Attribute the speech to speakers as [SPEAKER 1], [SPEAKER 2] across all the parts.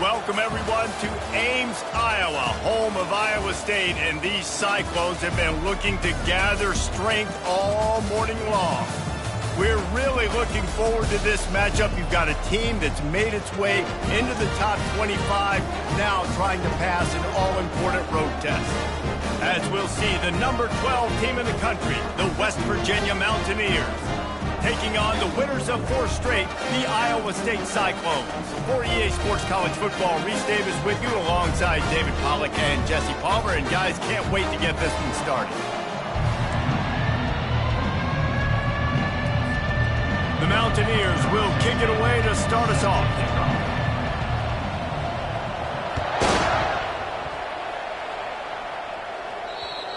[SPEAKER 1] welcome everyone to Ames, Iowa, home of Iowa State, and these Cyclones have been looking to gather strength all morning long. We're really looking forward to this matchup. You've got a team that's made its way into the top 25, now trying to pass an all-important road test. As we'll see, the number 12 team in the country, the West Virginia Mountaineers, taking on the winners of 4 straight, the Iowa State Cyclones. For EA Sports College Football, Reese Davis with you alongside David Pollack and Jesse Palmer. And guys, can't wait to get this one started. The Mountaineers will kick it away to start us off.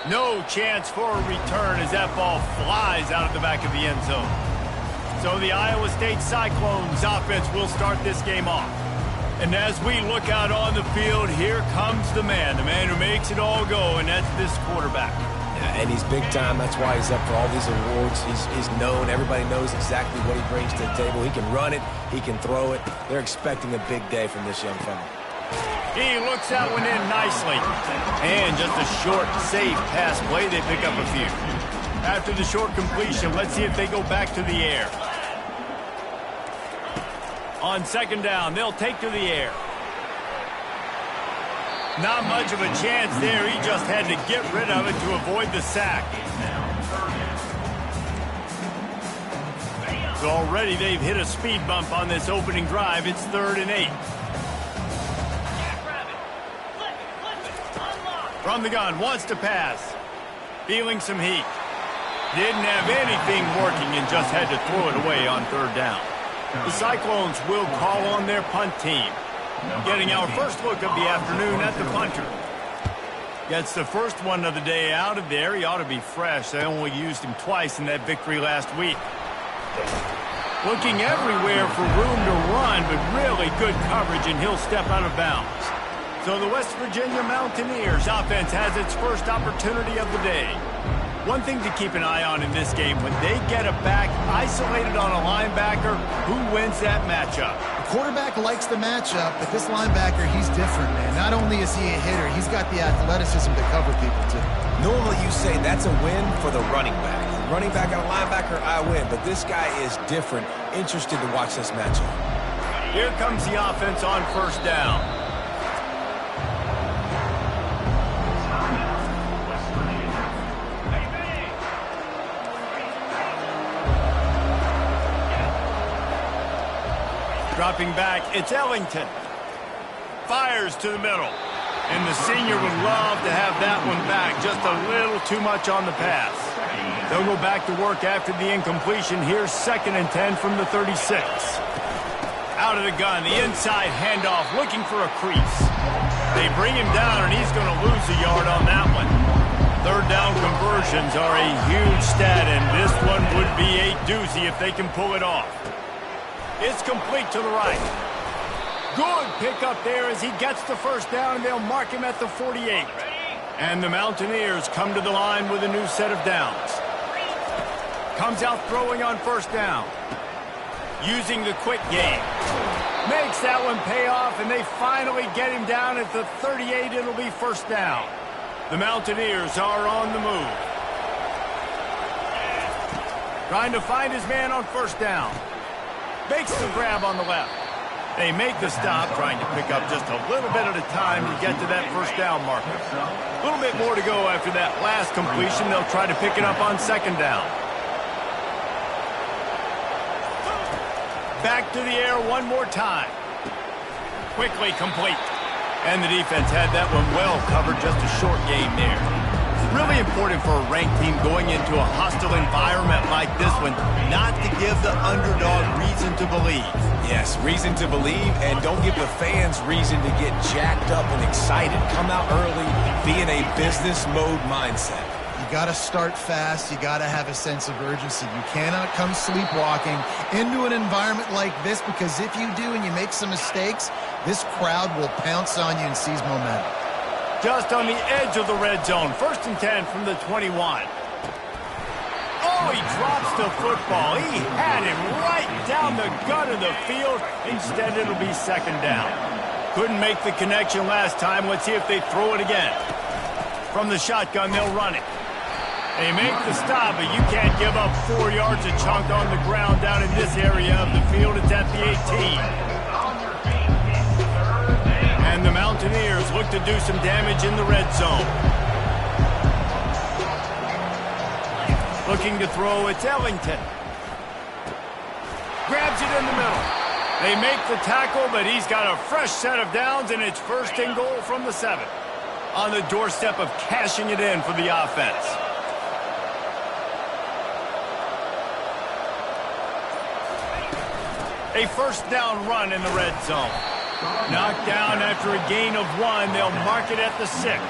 [SPEAKER 1] No chance for a return as that ball flies out of the back of the end zone. So the Iowa State Cyclones offense will start this game off. And as we look out on the field, here comes the man who makes it all go, and that's this quarterback.
[SPEAKER 2] Yeah, and he's big time. That's why he's up for all these awards. He's known. Everybody knows exactly what he brings to the table. He can run it. He can throw it. They're expecting a big day from this young fella.
[SPEAKER 1] He looks that one in nicely. And just a short, safe pass play. They pick up a few. After the short completion, let's see if they go back to the air. On second down, they'll take to the air. Not much of a chance there. He just had to get rid of it to avoid the sack. So already they've hit a speed bump on this opening drive. It's 3rd and 8. From the gun, wants to pass. Feeling some heat. Didn't have anything working and just had to throw it away on 3rd down. The Cyclones will call on their punt team. Getting our first look of the afternoon at the punter. Gets the first one of the day out of there. He ought to be fresh. They only used him twice in that victory last week. Looking everywhere for room to run, but really good coverage, and he'll step out of bounds. So the West Virginia Mountaineers offense has its first opportunity of the day. One thing to keep an eye on in this game, when they get a back isolated on a linebacker, who wins that matchup?
[SPEAKER 3] The quarterback likes the matchup, but this linebacker, he's different, man. Not only is he a hitter, he's got the athleticism to cover people, too.
[SPEAKER 2] Normally you say that's a win for the running back. Running back and a linebacker, I win. But this guy is different. Interested to watch this matchup.
[SPEAKER 1] Here comes the offense on 1st down. Dropping back, it's Ellington. Fires to the middle. And the senior would love to have that one back. Just a little too much on the pass. They'll go back to work after the incompletion. Here's 2nd and 10 from the 36. Out of the gun, the inside handoff, looking for a crease. They bring him down, and he's going to lose a yard on that one. 3rd down conversions are a huge stat, and this one would be a doozy if they can pull it off. It's complete to the right. Good pickup there as he gets the 1st down, and they'll mark him at the 48. And the Mountaineers come to the line with a new set of downs. Comes out throwing on 1st down. Using the quick game. Makes that one pay off, and they finally get him down at the 38. It'll be 1st down. The Mountaineers are on the move. Trying to find his man on 1st down. Makes the grab on the left. They make the stop, trying to pick up just a little bit at a time to get to that 1st down marker. A little bit more to go after that last completion. They'll try to pick it up on 2nd down. Back to the air one more time. Quickly complete. And the defense had that one well covered, just a short game there. Really important for a ranked team going into a hostile environment like this one, not to give the underdog reason to believe.
[SPEAKER 2] Yes, reason to believe, and don't give the fans reason to get jacked up and excited. Come out early, be in a business mode mindset.
[SPEAKER 3] You got to start fast. You got to have a sense of urgency. You cannot come sleepwalking into an environment like this, because if you do and you make some mistakes, this crowd will pounce on you and seize momentum.
[SPEAKER 1] Just on the edge of the red zone. 1st and 10 from the 21. Oh, he drops the football. He had him right down the gut of the field. Instead, it'll be 2nd down. Couldn't make the connection last time. Let's see if they throw it again. From the shotgun, they'll run it. They make the stop, but you can't give up 4 yards a chunk on the ground down in this area of the field. It's at the 18. And the Mountaineers look to do some damage in the red zone. Looking to throw, it's Ellington. Grabs it in the middle. They make the tackle, but he's got a fresh set of downs, and it's 1st and goal from the 7. On the doorstep of cashing it in for the offense. A 1st down run in the red zone. Knocked down after a gain of 1. They'll mark it at the 6.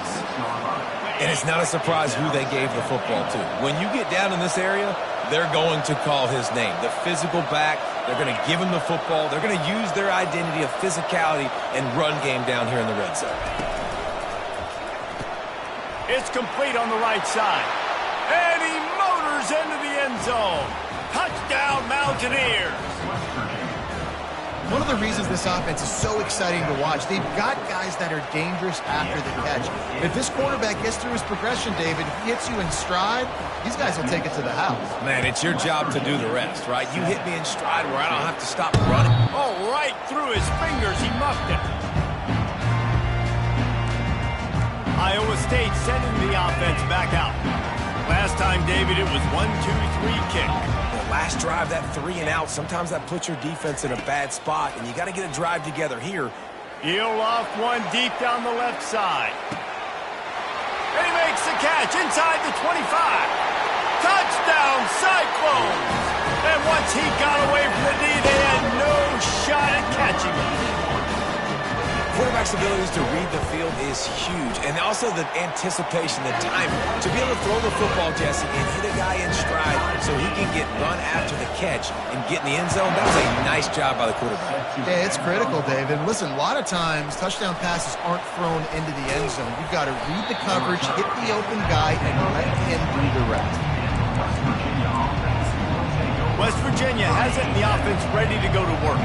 [SPEAKER 2] And it's not a surprise who they gave the football to. When you get down in this area, they're going to call his name. The physical back, they're going to give him the football. They're going to use their identity of physicality and run game down here in the red zone.
[SPEAKER 1] It's complete on the right side. And he motors into the end zone. Touchdown, Mountaineers.
[SPEAKER 3] One of the reasons this offense is so exciting to watch, they've got guys that are dangerous after the catch. If this quarterback gets through his progression, David, if he hits you in stride, these guys will take it to the house. Man, it's your job to do the rest, right? You hit me in stride where I don't have to stop running.
[SPEAKER 1] Oh, right through his fingers, he muffed it. Iowa State sending the offense back out. Last time, David, it was 1-2-3 kick.
[SPEAKER 2] Last drive, that 3 and out, sometimes that puts your defense in a bad spot, and you got to get a drive together here.
[SPEAKER 1] He'll off one deep down the left side. And he makes the catch inside the 25. Touchdown, Cyclones! And once he got away from the D, they had no shot at catching him.
[SPEAKER 2] Quarterback's abilities to read the field is huge, and also the anticipation, the timing. To be able to throw the football, Jesse, and hit a guy in stride so he can get run after the catch and get in the end zone, that was a nice job by the quarterback.
[SPEAKER 3] Yeah, it's critical, David. Listen, a lot of times, touchdown passes aren't thrown into the end zone. You've got to read the coverage, hit the open guy, and let him do the rest.
[SPEAKER 1] West Virginia has it in the offense ready to go to work.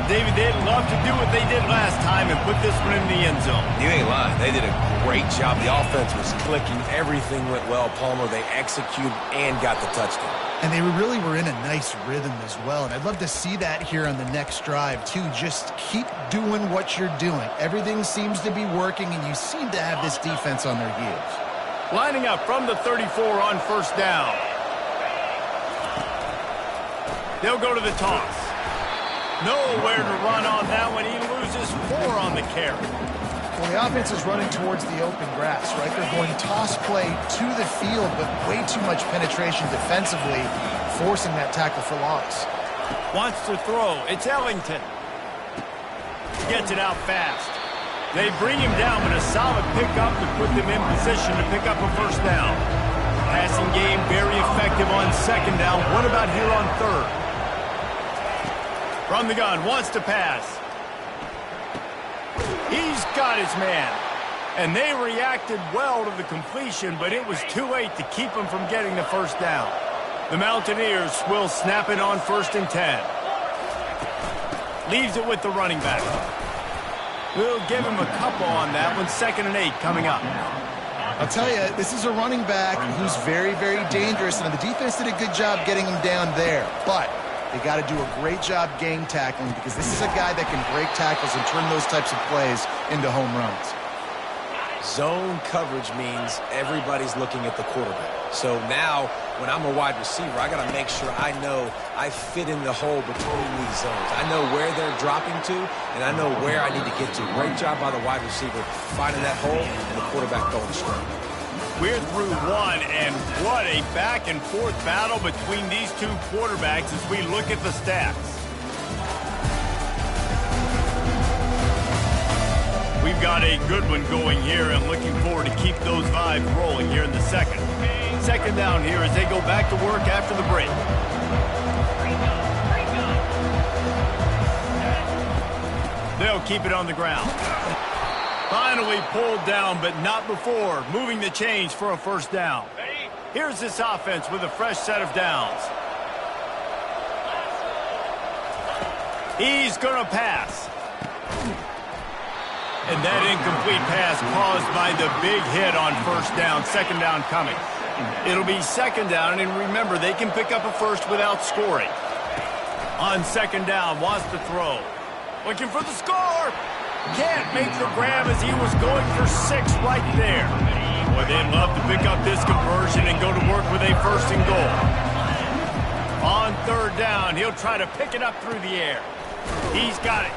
[SPEAKER 1] David, they'd love to do what they did last time and put this one in the end zone.
[SPEAKER 2] You ain't lying. They did a great job. The offense was clicking. Everything went well. Palmer, they executed and got the touchdown.
[SPEAKER 3] And they really were in a nice rhythm as well. And I'd love to see that here on the next drive, too. Just keep doing what you're doing. Everything seems to be working, and you seem to have this defense on their heels.
[SPEAKER 1] Lining up from the 34 on 1st down. They'll go to the toss. Nowhere to run on that one. He loses 4 on the carry.
[SPEAKER 3] Well, the offense is running towards the open grass, right? They're going toss play to the field, but way too much penetration defensively, forcing that tackle for loss.
[SPEAKER 1] Wants to throw. It's Ellington. Gets it out fast. They bring him down, but a solid pickup to put them in position to pick up a 1st down. Passing game very effective on 2nd down. What about here on 3rd? From the gun, wants to pass. He's got his man. And they reacted well to the completion, but it was too late to keep him from getting the 1st down. The Mountaineers will snap it on 1st and 10. Leaves it with the running back. We'll give him a couple on that one. 2nd and 8 coming up.
[SPEAKER 3] I'll tell you, this is a running back who's very, very dangerous, and the defense did a good job getting him down there. But they got to do a great job game tackling, because this is a guy that can break tackles and turn those types of plays into home runs.
[SPEAKER 2] Zone coverage means everybody's looking at the quarterback. So now, when I'm a wide receiver, I got to make sure I know I fit in the hole between these zones. I know where they're dropping to, and I know where I need to get to. Great job by the wide receiver finding that hole and the quarterback going straight.
[SPEAKER 1] We're through 1, and what a back-and-forth battle between these two quarterbacks as we look at the stats. We've got a good one going here, and looking forward to keep those vibes rolling here in the 2nd. 2nd down here as they go back to work after the break. They'll keep it on the ground. Finally pulled down, but not before moving the chains for a 1st down. Here's this offense with a fresh set of downs. He's going to pass. And that incomplete pass caused by the big hit on first down, second down coming. It'll be second down, and remember, they can pick up a first without scoring. On second down, wants to throw. Looking for the score. Can't make the grab as he was going for 6 right there. Boy, they'd love to pick up this conversion and go to work with a first and goal. On third down, he'll try to pick it up through the air. He's got it.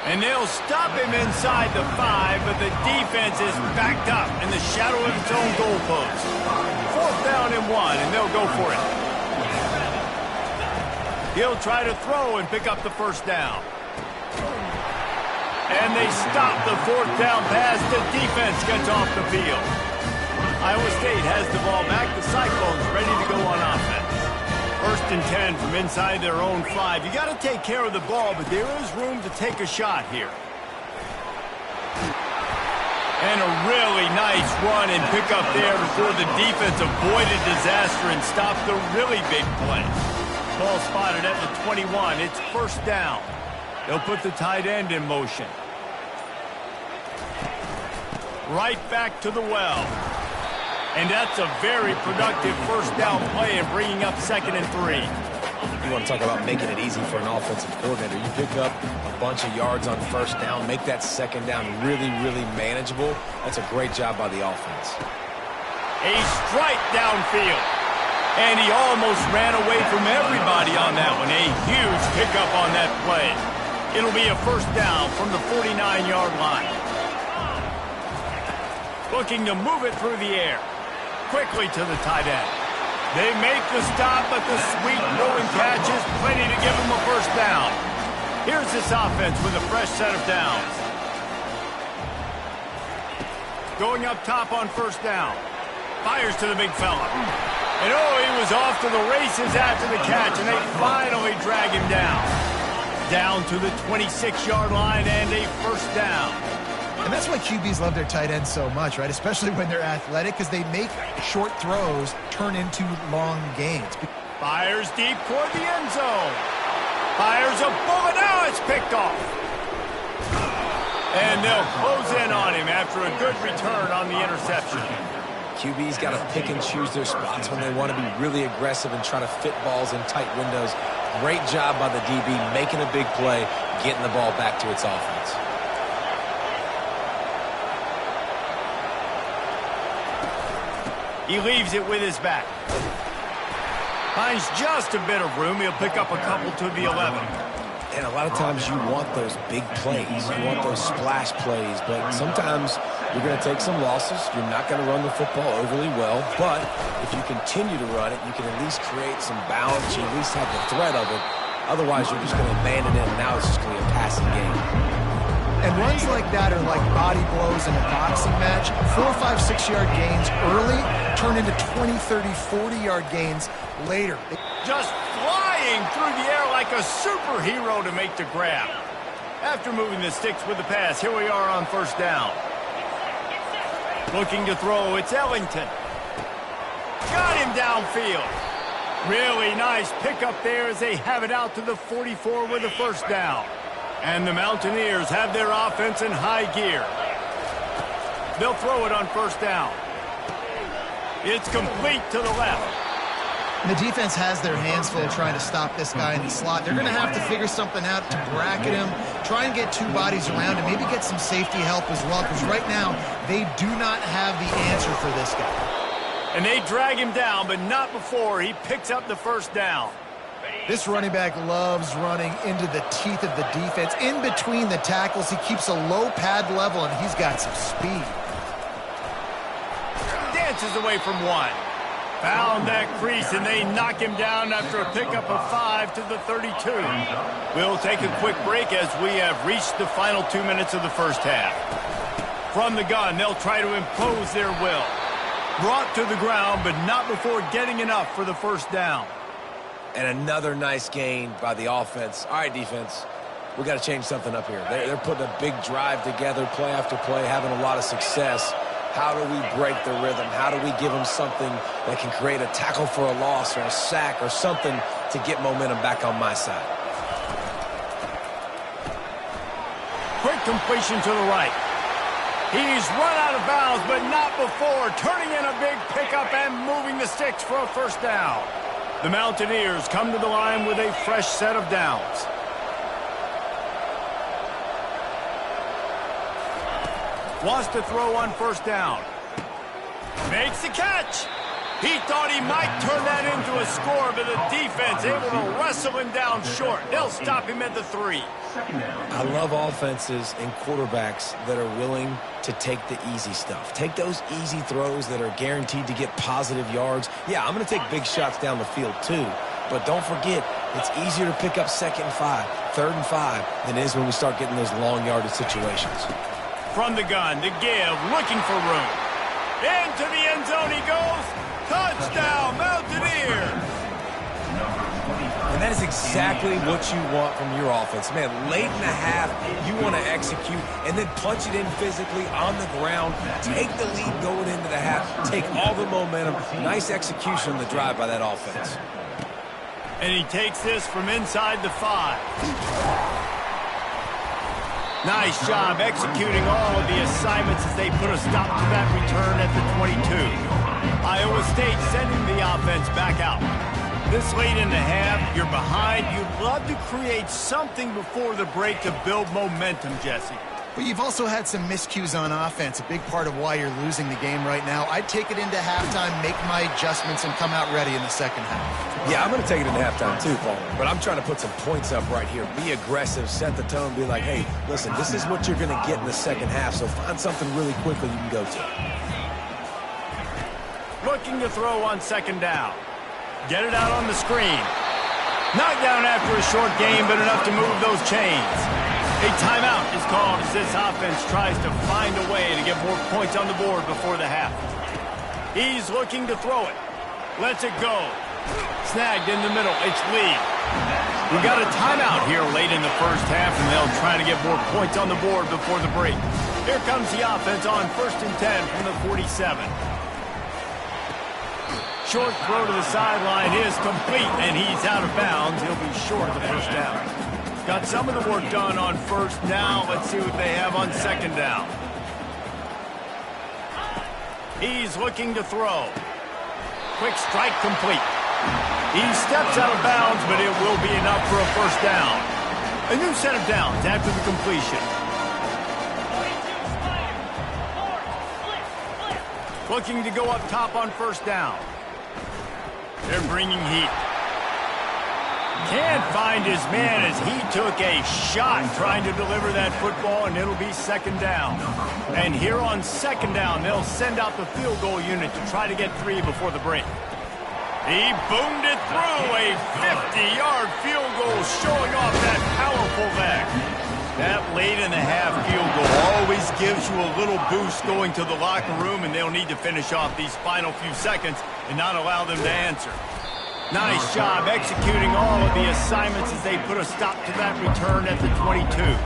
[SPEAKER 1] And they'll stop him inside the 5, but the defense is backed up in the shadow of its own goalpost. Fourth down and 1, and they'll go for it. He'll try to throw and pick up the first down. And they stop the fourth down pass. The defense gets off the field. Iowa State has the ball back. The Cyclones ready to go on offense. First and 10 from inside their own 5. You got to take care of the ball, but there is room to take a shot here. And a really nice run and pick up there before the defense avoided disaster and stopped the really big play. Ball spotted at the 21. It's first down. They'll put the tight end in motion. Right back to the well. And that's a very productive first down play and bringing up second and 3.
[SPEAKER 2] You want to talk about making it easy for an offensive coordinator. You pick up a bunch of yards on first down, make that second down really, really manageable. That's a great job by the offense.
[SPEAKER 1] A strike downfield. And he almost ran away from everybody on that one. A huge pickup on that play. It'll be a first down from the 49-yard line. Looking to move it through the air. Quickly to the tight end. They make the stop, but the sweet throwing catch is plenty to give them a first down. Here's this offense with a fresh set of downs. Going up top on first down. Fires to the big fella. And oh, he was off to the races after the catch, and they finally drag him down. Down to the 26-yard line and a first down.
[SPEAKER 3] And that's why QBs love their tight ends so much, right? Especially when they're athletic, because they make short throws turn into long gains.
[SPEAKER 1] Fires deep toward the end zone. Fires a bullet. Now it's picked off. And they'll close in on him after a good return on the interception.
[SPEAKER 2] QB's got to pick and choose their spots when they want to be really aggressive and try to fit balls in tight windows. Great job by the DB making a big play, getting the ball back to its offense.
[SPEAKER 1] He leaves it with his back. Finds just a bit of room. He'll pick up a couple to the 11.
[SPEAKER 2] And a lot of times you want those big plays. You want those splash plays. But sometimes you're going to take some losses. You're not going to run the football overly well. But if you continue to run it, you can at least create some balance. You at least have the threat of it. Otherwise, you're just going to abandon it, and now it's just going to be a passing game.
[SPEAKER 3] And runs like that are like body blows in a boxing match. 4, 5, 6-yard gains early turn into 20, 30, 40-yard gains later.
[SPEAKER 1] Just flying through the air like a superhero to make the grab. After moving the sticks with the pass, here we are on first down. Looking to throw, it's Ellington. Got him downfield. Really nice pickup there as they have it out to the 44 with the first down. And the Mountaineers have their offense in high gear. They'll throw it on first down. It's complete to the left.
[SPEAKER 3] And the defense has their hands full trying to stop this guy in the slot. They're going to have to figure something out to bracket him, try and get 2 bodies around him, maybe get some safety help as well, because right now they do not have the answer for this guy.
[SPEAKER 1] And they drag him down, but not before he picks up the first down.
[SPEAKER 3] This running back loves running into the teeth of the defense. In between the tackles, he keeps a low pad level, and he's got some speed.
[SPEAKER 1] Dances away from 1. Found that crease, and they knock him down after a pickup of 5 to the 32. We'll take a quick break as we have reached the final 2 minutes of the first half. From the gun, they'll try to impose their will. Brought to the ground, but not before getting enough for the first down.
[SPEAKER 2] And another nice gain by the offense. All right, defense, we got to change something up here. They're putting a big drive together, play after play, having a lot of success. How do we break the rhythm? How do we give them something that can create a tackle for a loss or a sack or something to get momentum back on my side?
[SPEAKER 1] Quick completion to the right. He's run out of bounds, but not before turning in a big pickup and moving the sticks for a first down. The Mountaineers come to the line with a fresh set of downs. Wants to throw on first down. Makes the catch. He thought he might turn that into a score, but the defense able to wrestle him down short. They'll stop him at the 3.
[SPEAKER 2] I love offenses and quarterbacks that are willing to take the easy stuff. Take those easy throws that are guaranteed to get positive yards. Yeah, I'm going to take big shots down the field too, but don't forget, it's easier to pick up 2nd and 5, 3rd and 5 than it is when we start getting those long yardage situations.
[SPEAKER 1] From the gun, to give, looking for room. Into the end zone he goes. Touchdown, Mountaineers!
[SPEAKER 2] And that is exactly what you want from your offense. Man, late in the half, you want to execute and then punch it in physically on the ground. Take the lead going into the half. Take all the momentum. Nice execution on the drive by that offense.
[SPEAKER 1] And he takes this from inside the 5. Nice job executing all of the assignments as they put a stop to that return at the 22. Iowa State sending the offense back out. This late in the half, you're behind. You'd love to create something before the break to build momentum, Jesse.
[SPEAKER 3] But you've also had some miscues on offense, a big part of why you're losing the game right now. I'd take it into halftime, make my adjustments, and come out ready in the second half.
[SPEAKER 2] Yeah, I'm going to take it into halftime too, Paul. But I'm trying to put some points up right here. Be aggressive, set the tone, be like, hey, listen, this is what you're going to get in the second half, so find something really quickly you can go to.
[SPEAKER 1] Looking to throw on 2nd down. Get it out on the screen. Knocked down after a short game, but enough to move those chains. A timeout is called as this offense tries to find a way to get more points on the board before the half. He's looking to throw it. Lets it go. Snagged in the middle. It's Lee. We got a timeout here late in the first half, and they'll try to get more points on the board before the break. Here comes the offense on 1st and 10 from the 47. Short throw to the sideline is complete, and he's out of bounds. He'll be short of the first down. Got some of the work done on first down. Let's see what they have on 2nd down. He's looking to throw. Quick strike complete. He steps out of bounds, but it will be enough for a first down. A new set of downs after the completion. Looking to go up top on first down. They're bringing heat. Can't find his man as he took a shot trying to deliver that football, and it'll be 2nd down. And here on 2nd down, they'll send out the field goal unit to try to get 3 before the break. He boomed it through, a 50-yard field goal showing off that powerful leg. That late in the half field goal always gives you a little boost going to the locker room, and they'll need to finish off these final few seconds and not allow them to answer. Nice job executing all of the assignments as they put a stop to that return at the 22.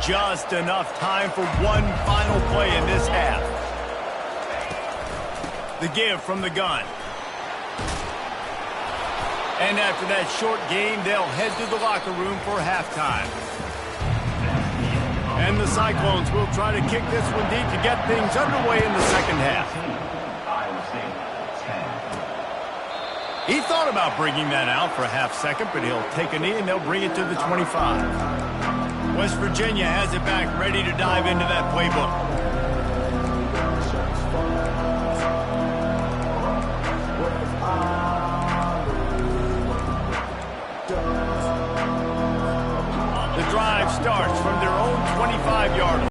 [SPEAKER 1] Just enough time for one final play in this half. The give from the gun. And after that short game, they'll head to the locker room for halftime. And the Cyclones will try to kick this one deep to get things underway in the second half. He thought about bringing that out for a half second, but he'll take a knee and they'll bring it to the 25. West Virginia has it back, ready to dive into that playbook. The drive starts from their own 25-yard line.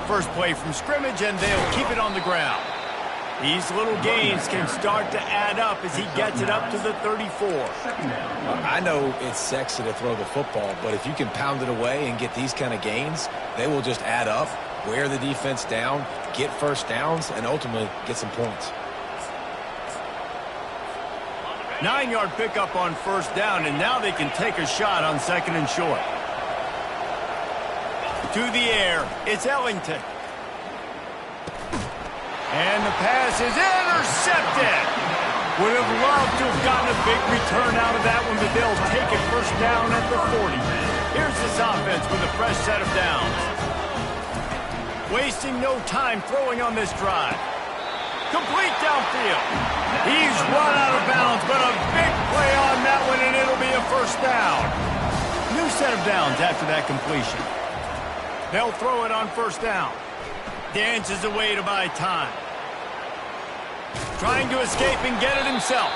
[SPEAKER 1] First play from scrimmage, and they'll keep it on the ground. These little gains can start to add up as he gets it up to the 34.
[SPEAKER 2] I know it's sexy to throw the football, but if you can pound it away and get these kind of gains, they will just add up, wear the defense down, get first downs, and ultimately get some points.
[SPEAKER 1] 9-yard pickup on first down, and now they can take a shot on 2nd and short. through the air. It's Ellington. And the pass is intercepted. Would have loved to have gotten a big return out of that one, but they'll take it first down at the 40. Here's this offense with a fresh set of downs. Wasting no time throwing on this drive. Complete downfield. He's run out of bounds, but a big play on that one, and it'll be a first down. New set of downs after that completion. They'll throw it on first down. Dances away to buy time. Trying to escape and get it himself.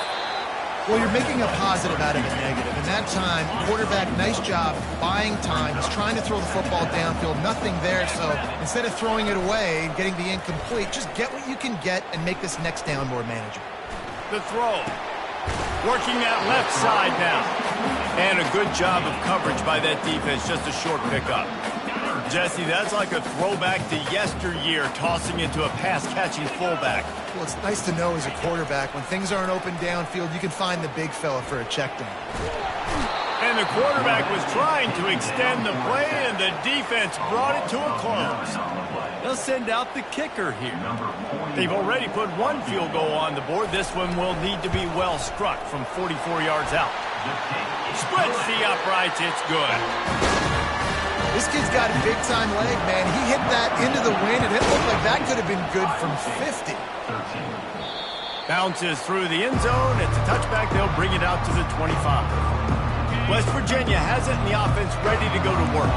[SPEAKER 3] Well, you're making a positive out of a negative. In that time, quarterback, nice job buying time. He's trying to throw the football downfield. Nothing there, so instead of throwing it away and getting the incomplete, just get what you can get and make this next down more manageable.
[SPEAKER 1] The throw. Working that left side now. And a good job of coverage by that defense. Just a short pickup. Jesse, that's like a throwback to yesteryear, tossing into a pass-catching fullback.
[SPEAKER 3] Well, it's nice to know as a quarterback, when things aren't open downfield, you can find the big fella for a check down.
[SPEAKER 1] And the quarterback was trying to extend the play, and the defense brought it to a close. They'll send out the kicker here. They've already put one field goal on the board. This one will need to be well struck from 44 yards out. Splits the uprights. It's good.
[SPEAKER 3] This kid's got a big-time leg, man. He hit that into the wind, and it looked like that could have been good from 50.
[SPEAKER 1] Bounces through the end zone. It's a touchback. They'll bring it out to the 25. West Virginia has it, and the offense ready to go to work.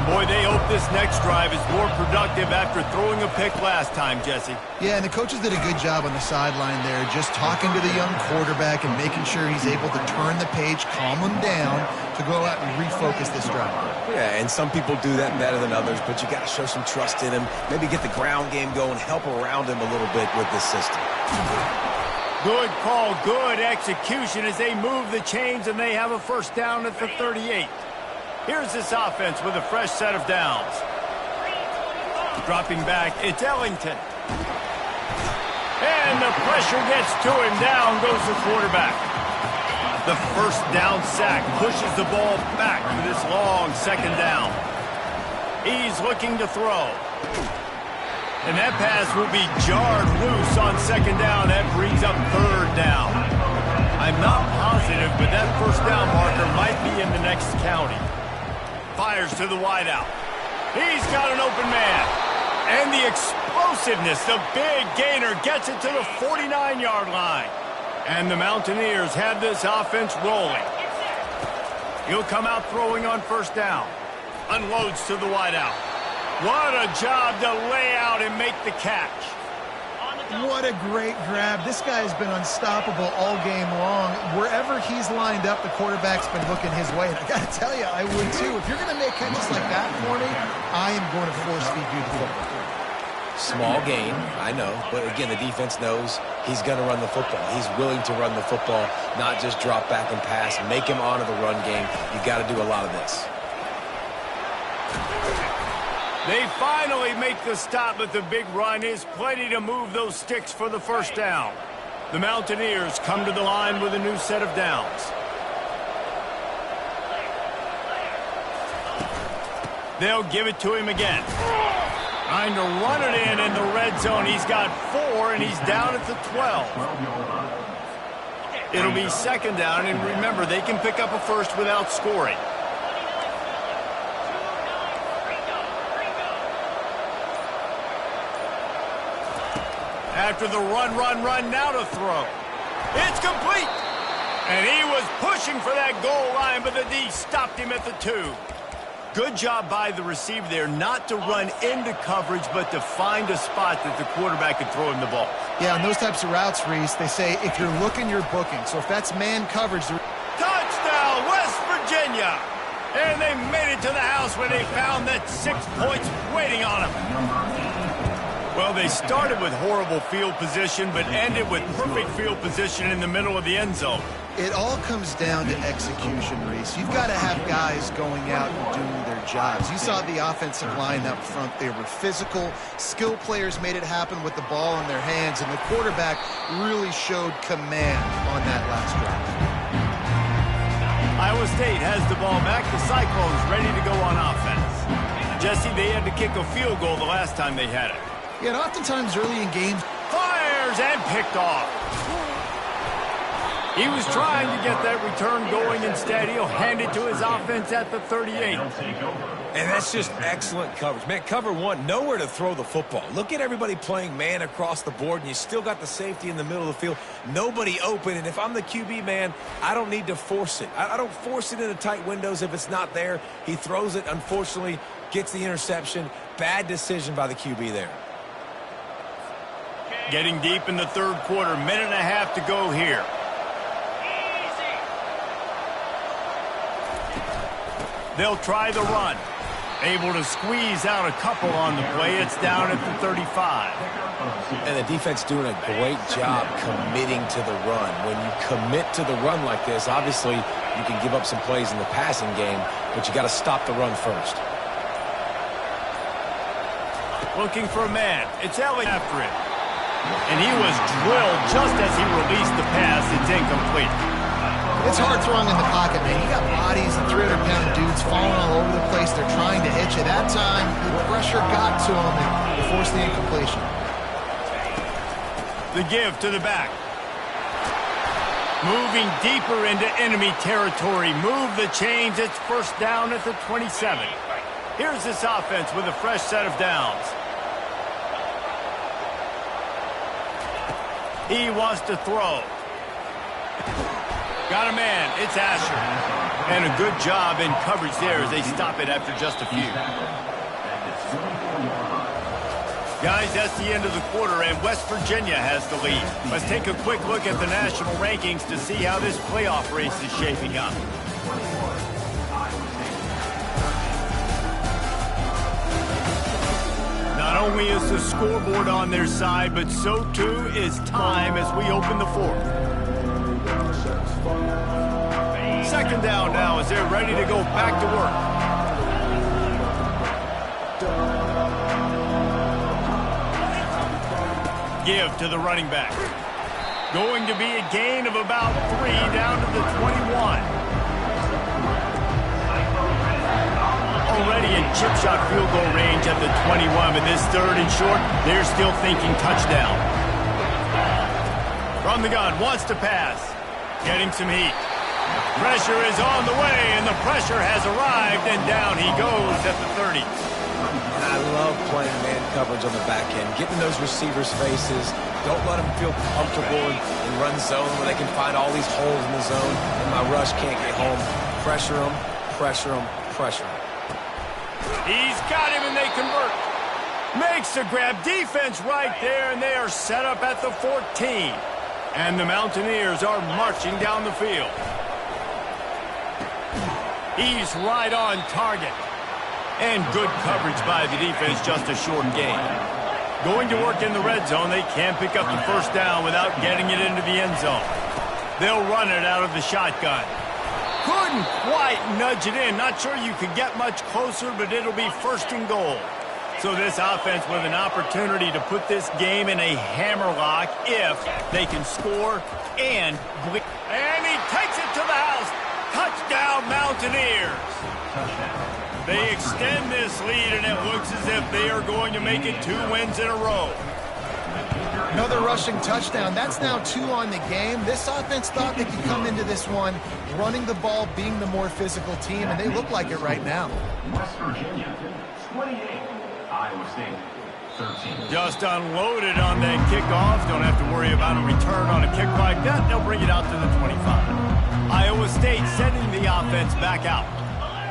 [SPEAKER 1] Boy, they hope this next drive is more productive after throwing a pick last time, Jesse.
[SPEAKER 3] Yeah, and the coaches did a good job on the sideline there, just talking to the young quarterback and making sure he's able to turn the page, calm him down to go out and refocus this drive.
[SPEAKER 2] Yeah, and some people do that better than others, but you got to show some trust in him. Maybe get the ground game going, help around him a little bit with this system.
[SPEAKER 1] Good call, good execution as they move the chains, and they have a first down at the 38. Here's this offense with a fresh set of downs. Dropping back, it's Ellington. And the pressure gets to him. Down goes the quarterback. The first down sack pushes the ball back for this long second down. He's looking to throw. And that pass will be jarred loose on second down. That brings up third down. I'm not positive, but that first down marker might be in the next county. Fires to the wideout. He's got an open man. And the explosiveness, the big gainer, gets it to the 49-yard line. And the Mountaineers have this offense rolling. He'll come out throwing on first down. Unloads to the wideout. What a job to lay out and make the catch.
[SPEAKER 3] What a great grab. This guy has been unstoppable all game long. Wherever he's lined up, the quarterback's been looking his way. And I got to tell you, I would too. If you're going to make catches like that for me, I am going to force feed you the football.
[SPEAKER 2] Small gain, I know. But again, the defense knows he's going to run the football. He's willing to run the football, not just drop back and pass. Make him honor the run game. You got to do a lot of this.
[SPEAKER 1] They finally make the stop, but the big run is plenty to move those sticks for the first down. The Mountaineers come to the line with a new set of downs. They'll give it to him again. Trying to run it in the red zone. He's got 4, and he's down at the 12. It'll be second down, and remember, they can pick up a first without scoring. After the run, now to throw. It's complete. And he was pushing for that goal line, but the D stopped him at the 2. Good job by the receiver there not to run into coverage, but to find a spot that the quarterback could throw him the ball.
[SPEAKER 3] Yeah, on those types of routes, Reese, they say if you're looking, you're booking. So if that's man coverage...
[SPEAKER 1] Touchdown, West Virginia! And they made it to the house where they found that 6 points waiting on them. Well, they started with horrible field position, but ended with perfect field position in the middle of the end zone.
[SPEAKER 3] It all comes down to execution, Reese. You've got to have guys going out and doing their jobs. You saw the offensive line up front. They were physical. Skill players made it happen with the ball in their hands, and the quarterback really showed command on that last drive.
[SPEAKER 1] Iowa State has the ball back. The Cyclones ready to go on offense. Jesse, they had to kick a field goal the last time they had it.
[SPEAKER 3] Yeah, and oftentimes early in games,
[SPEAKER 1] Fires and picked off. He was trying to get that return going. Instead, he'll hand it to his offense at the 38.
[SPEAKER 2] And that's just excellent coverage. Man, cover one, nowhere to throw the football. Look at everybody playing man across the board, and you still got the safety in the middle of the field. Nobody open, and if I'm the QB, man, I don't need to force it. I don't force it into tight windows if it's not there. He throws it, unfortunately, gets the interception. Bad decision by the QB there.
[SPEAKER 1] Getting deep in the third quarter, minute and a half to go here. They'll try the run. Able to squeeze out a couple on the play. It's down at the 35.
[SPEAKER 2] And the defense doing a great job committing to the run. When you commit to the run like this, obviously you can give up some plays in the passing game, but you got to stop the run first.
[SPEAKER 1] Looking for a man. It's Elliott after it. And he was drilled just as he released the pass. It's incomplete.
[SPEAKER 3] it's hard throwing in the pocket, man. You got bodies and 300-pound dudes falling all over the place. They're trying to hit you. That time, the pressure got to him and forced the incompletion.
[SPEAKER 1] The give to the back. Moving deeper into enemy territory. Move the chains. It's first down at the 27. Here's this offense with a fresh set of downs. He wants to throw. Got a man. It's Asher. And a good job in coverage there as they stop it after just a few. Guys, that's the end of the quarter, and West Virginia has the lead. Let's take a quick look at the national rankings to see how this playoff race is shaping up. Not only is the scoreboard on their side, but so too is time as we open the fourth. Second down now as they're ready to go back to work. Give to the running back. Going to be a gain of about 3 down to the 21. Already in chip shot field goal range at the 21, but this third and short, they're still thinking touchdown. From the gun, wants to pass. Getting some heat. Pressure is on the way, and the pressure has arrived, and down he goes at the 30.
[SPEAKER 2] I love playing man coverage on the back end, getting those receivers' faces. Don't let them feel comfortable in run zone where they can find all these holes in the zone, and my rush can't get home. Pressure them, pressure them, pressure them.
[SPEAKER 1] He's got him, and they convert. Makes the grab. Defense right there, and they are set up at the 14. And the Mountaineers are marching down the field. He's right on target. And good coverage by the defense, just a short gain. Going to work in the red zone, they can't pick up the first down without getting it into the end zone. They'll run it out of the shotgun. Couldn't quite nudge it in. Not sure you could get much closer, but it'll be first and goal. So this offense with an opportunity to put this game in a hammerlock if they can score and he takes it to the house. Touchdown, Mountaineers. They extend this lead, and it looks as if they are going to make it 2 wins in a row.
[SPEAKER 3] Another rushing touchdown. That's now 2 on the game. This offense thought they could come into this one running the ball, being the more physical team, and they look like it right now.
[SPEAKER 4] West Virginia, 28. Iowa State, 13.
[SPEAKER 1] Just unloaded on that kickoff. Don't have to worry about a return on a kick like that. They'll bring it out to the 25. Iowa State sending the offense back out.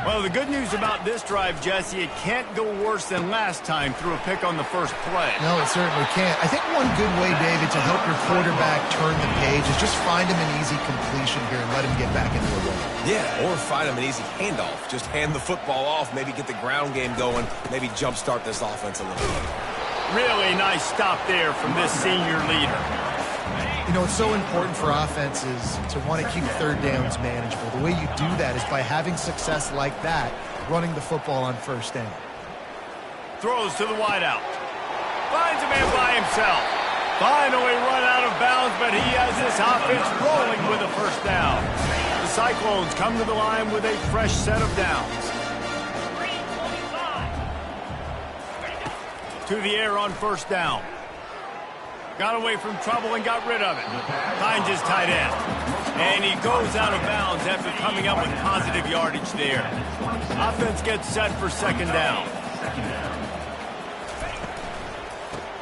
[SPEAKER 1] Well, the good news about this drive, Jesse, it can't go worse than last time through a pick on the first play.
[SPEAKER 3] No, it certainly can't. I think one good way, David, to help your quarterback turn the page is just find him an easy completion here and let him get back into a rhythm.
[SPEAKER 2] Yeah, or find him an easy handoff. Just hand the football off, maybe get the ground game going, maybe jumpstart this offense a little bit.
[SPEAKER 1] Really nice stop there from this senior leader.
[SPEAKER 3] You know, it's so important for offenses to want to keep third downs manageable. The way you do that is by having success like that, running the football on first down.
[SPEAKER 1] Throws to the wideout. Finds a man by himself. Finally run out of bounds, but he has this offense rolling with a first down. The Cyclones come to the line with a fresh set of downs. to the air on first down. Got away from trouble and got rid of it. Finds his tight end. And he goes out of bounds after coming up with positive yardage there. Offense gets set for second down.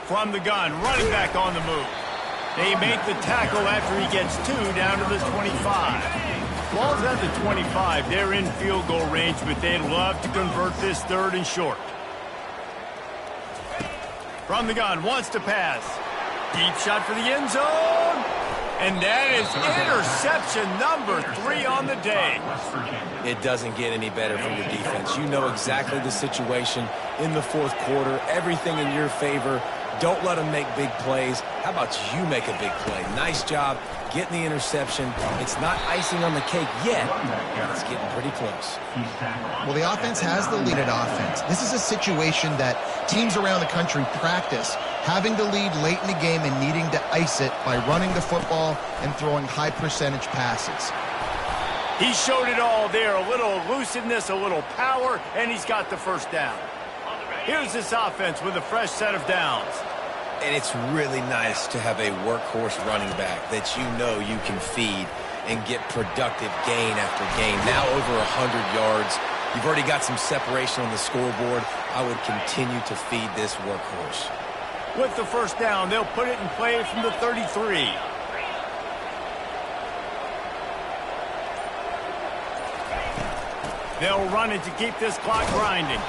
[SPEAKER 1] From the gun, running back on the move. They make the tackle after he gets 2 down to the 25. Ball's at the 25. They're in field goal range, but they'd love to convert this 3rd and short. From the gun, wants to pass. Deep shot for the end zone. And that is interception number 3 on the day.
[SPEAKER 2] It doesn't get any better from the defense. You know exactly the situation in the 4th quarter. Everything in your favor. Don't let them make big plays. How about you make a big play? Nice job getting the interception. It's not icing on the cake yet, but it's getting pretty close.
[SPEAKER 3] Well, the offense has the lead at offense. This is a situation that teams around the country practice, having the lead late in the game and needing to ice it by running the football and throwing high-percentage passes.
[SPEAKER 1] He showed it all there. A little elusiveness, a little power, and he's got the first down. Here's this offense with a fresh set of downs.
[SPEAKER 2] And it's really nice to have a workhorse running back that you know you can feed and get productive gain after gain. Now over 100 yards. You've already got some separation on the scoreboard. I would continue to feed this workhorse.
[SPEAKER 1] With the first down, they'll put it in play from the 33. They'll run it to keep this clock grinding.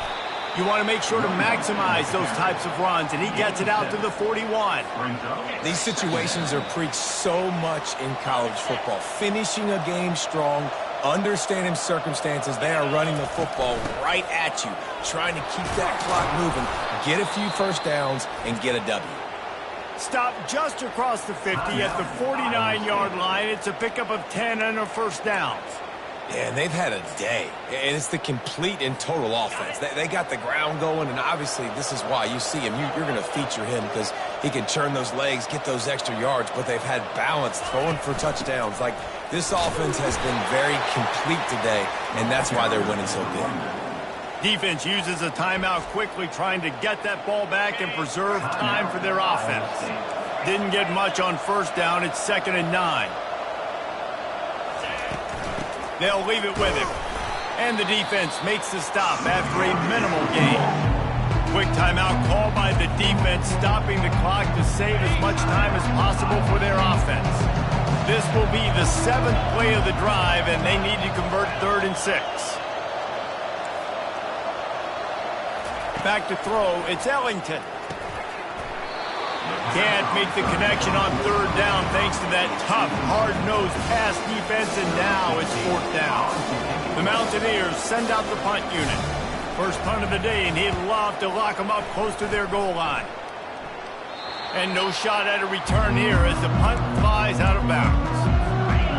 [SPEAKER 1] You want to make sure to maximize those types of runs, and he gets it out to the 41.
[SPEAKER 2] These situations are preached so much in college football. Finishing a game strong, understanding circumstances. They are running the football right at you, trying to keep that clock moving, get a few first downs, and get a W.
[SPEAKER 1] Stop just across the 50 at the 49-yard line. It's a pickup of 10 and a first down.
[SPEAKER 2] Yeah, and they've had a day, and it's the complete and total offense. They got the ground going, and obviously this is why you see him. You're going to feature him because he can churn those legs, get those extra yards, but they've had balance, throwing for touchdowns. Like, this offense has been very complete today, and that's why they're winning so big.
[SPEAKER 1] Defense uses a timeout quickly, trying to get that ball back and preserve time for their offense. Didn't get much on first down. It's 2nd and 9. They'll leave it with him. And the defense makes the stop after a minimal gain. Quick timeout called by the defense, stopping the clock to save as much time as possible for their offense. This will be the 7th play of the drive, and they need to convert 3rd and 6. Back to throw, it's Ellington. Can't make the connection on 3rd down thanks to that tough, hard-nosed pass defense, and now it's 4th down. The Mountaineers send out the punt unit. First punt of the day, and he'd love to lock them up close to their goal line. And no shot at a return here as the punt flies out of bounds.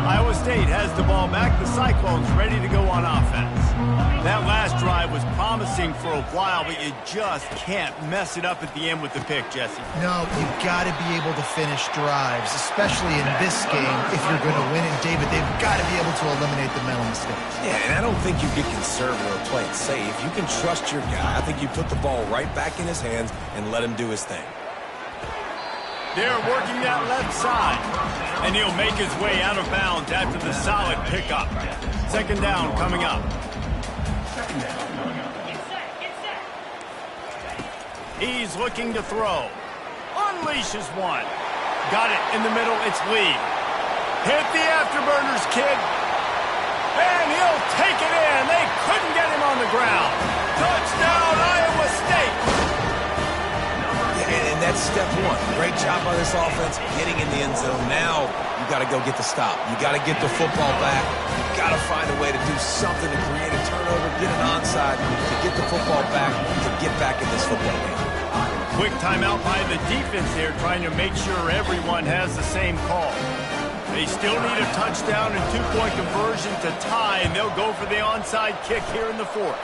[SPEAKER 1] Iowa State has the ball back. The Cyclones ready to go on offense. That last drive was promising for a while, but you just can't mess it up at the end with the pick, Jesse.
[SPEAKER 3] No, you've got to be able to finish drives, especially in this game if you're going to win. And, David, they've got to be able to eliminate the mental mistakes.
[SPEAKER 2] Yeah, and I don't think you get conservative or play it safe. You can trust your guy. I think you put the ball right back in his hands and let him do his thing.
[SPEAKER 1] They're working that left side, and he'll make his way out of bounds after the solid pickup. 2nd down coming up. He's looking to throw. Unleashes one. Got it in the middle. It's Lee. Hit the afterburners, kid. And he'll take it in. They couldn't get him on the ground. Touchdown, Iowa State.
[SPEAKER 2] And that's step 1. Great job by this offense getting in the end zone. Now you got to go get the stop. You got to get the football back. You got to find a way to do something to create a turnover, get an onside, to get the football back, to get back in this football game.
[SPEAKER 1] Quick timeout by the defense there, trying to make sure everyone has the same call. They still need a touchdown and 2-point conversion to tie, and they'll go for the onside kick here in the 4th.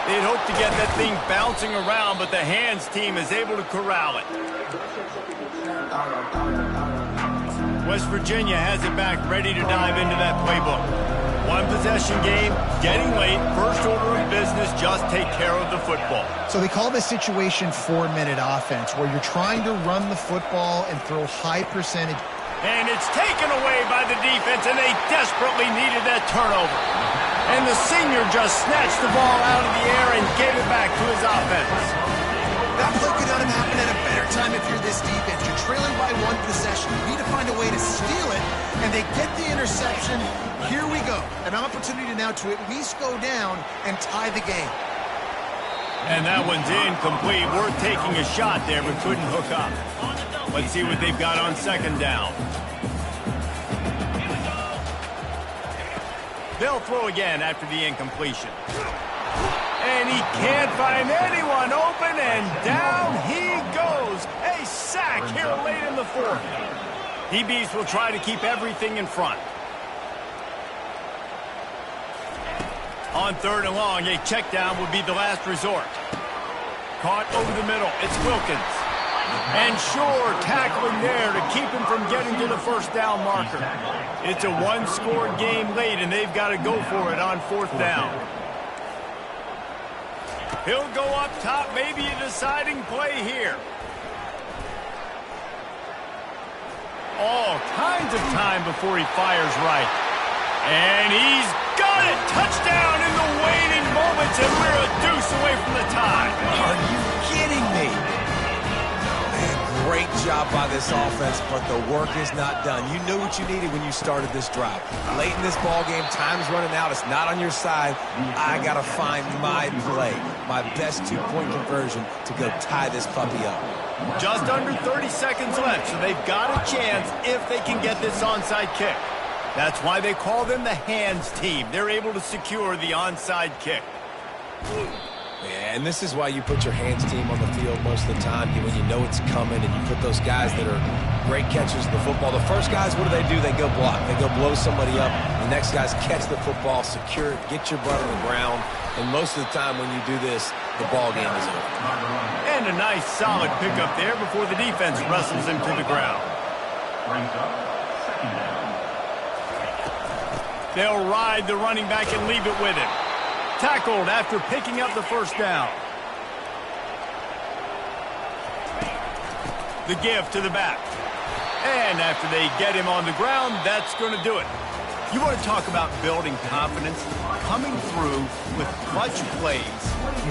[SPEAKER 1] They'd hope to get that thing bouncing around, but the hands team is able to corral it. West Virginia has it back, ready to dive into that playbook. One possession game, getting late, first order of business, just take care of the football.
[SPEAKER 3] So they call this situation 4-minute offense, where you're trying to run the football and throw high percentage.
[SPEAKER 1] And it's taken away by the defense, and they desperately needed that turnover. And the senior just snatched the ball out of the air and gave it back to his offense.
[SPEAKER 5] That play could not have happened at a better time if you're this defense. You're trailing by one possession. You need to find a way to steal it, and they get the interception. Here we go. An opportunity now to at least go down and tie the game.
[SPEAKER 1] And that one's incomplete. Worth taking a shot there, but couldn't hook up. Let's see what they've got on second down. They'll throw again after the incompletion. And he can't find anyone open, and down he goes. A sack here late in the fourth. DBs will try to keep everything in front. On third and long, a check down would be the last resort. Caught over the middle. It's Wilkins. And Shore tackling there to keep him from getting to the first down marker. It's a one-score game late, and they've got to go for it on fourth down. He'll go up top, maybe a deciding play here. All kinds of time before he fires right. And he's got it! Touchdown in the waning moments, and we're a deuce away from the tie.
[SPEAKER 2] Are you kidding me? Great job by this offense, but the work is not done. You knew what you needed when you started this drive. Late in this ball game, time's running out. It's not on your side. I got to find my play, my best two-point conversion to go tie this puppy up.
[SPEAKER 1] Just under 30 seconds left, so they've got a chance if they can get this onside kick. That's why they call them the hands team. They're able to secure the onside kick.
[SPEAKER 2] Yeah, and this is why you put your hands team on the field most of the time when you know it's coming, and you put those guys that are great catchers of the football. The first guys, what do? They go block. They go blow somebody up. The next guys catch the football, secure it, get your butt on the ground. And most of the time when you do this, the ball game is over.
[SPEAKER 1] And a nice solid pickup there before the defense wrestles him to the ground.
[SPEAKER 4] Brings up second down.
[SPEAKER 1] They'll ride the running back and leave it with him. Tackled after picking up the first down. The give to the back. And after they get him on the ground, that's going to do it. You want to talk about building confidence? Coming through with clutch plays,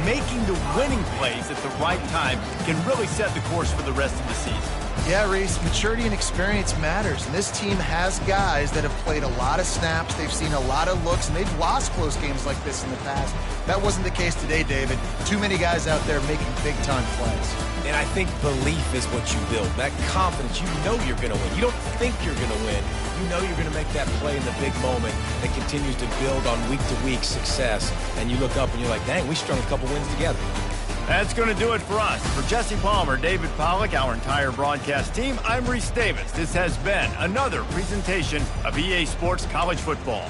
[SPEAKER 1] making the winning plays at the right time can really set the course for the rest of the season.
[SPEAKER 3] Yeah, Reese, maturity and experience matters, and this team has guys that have played a lot of snaps, they've seen a lot of looks, and they've lost close games like this in the past. That wasn't the case today, David. Too many guys out there making big-time plays.
[SPEAKER 2] And I think belief is what you build. That confidence, you know you're going to win. You don't think you're going to win. You know you're going to make that play in the big moment that continues to build on week-to-week success. And you look up and you're like, dang, we strung a couple wins together.
[SPEAKER 1] That's going to do it for us. For Jesse Palmer, David Pollack, our entire broadcast team, I'm Reese Davis. This has been another presentation of EA Sports College Football.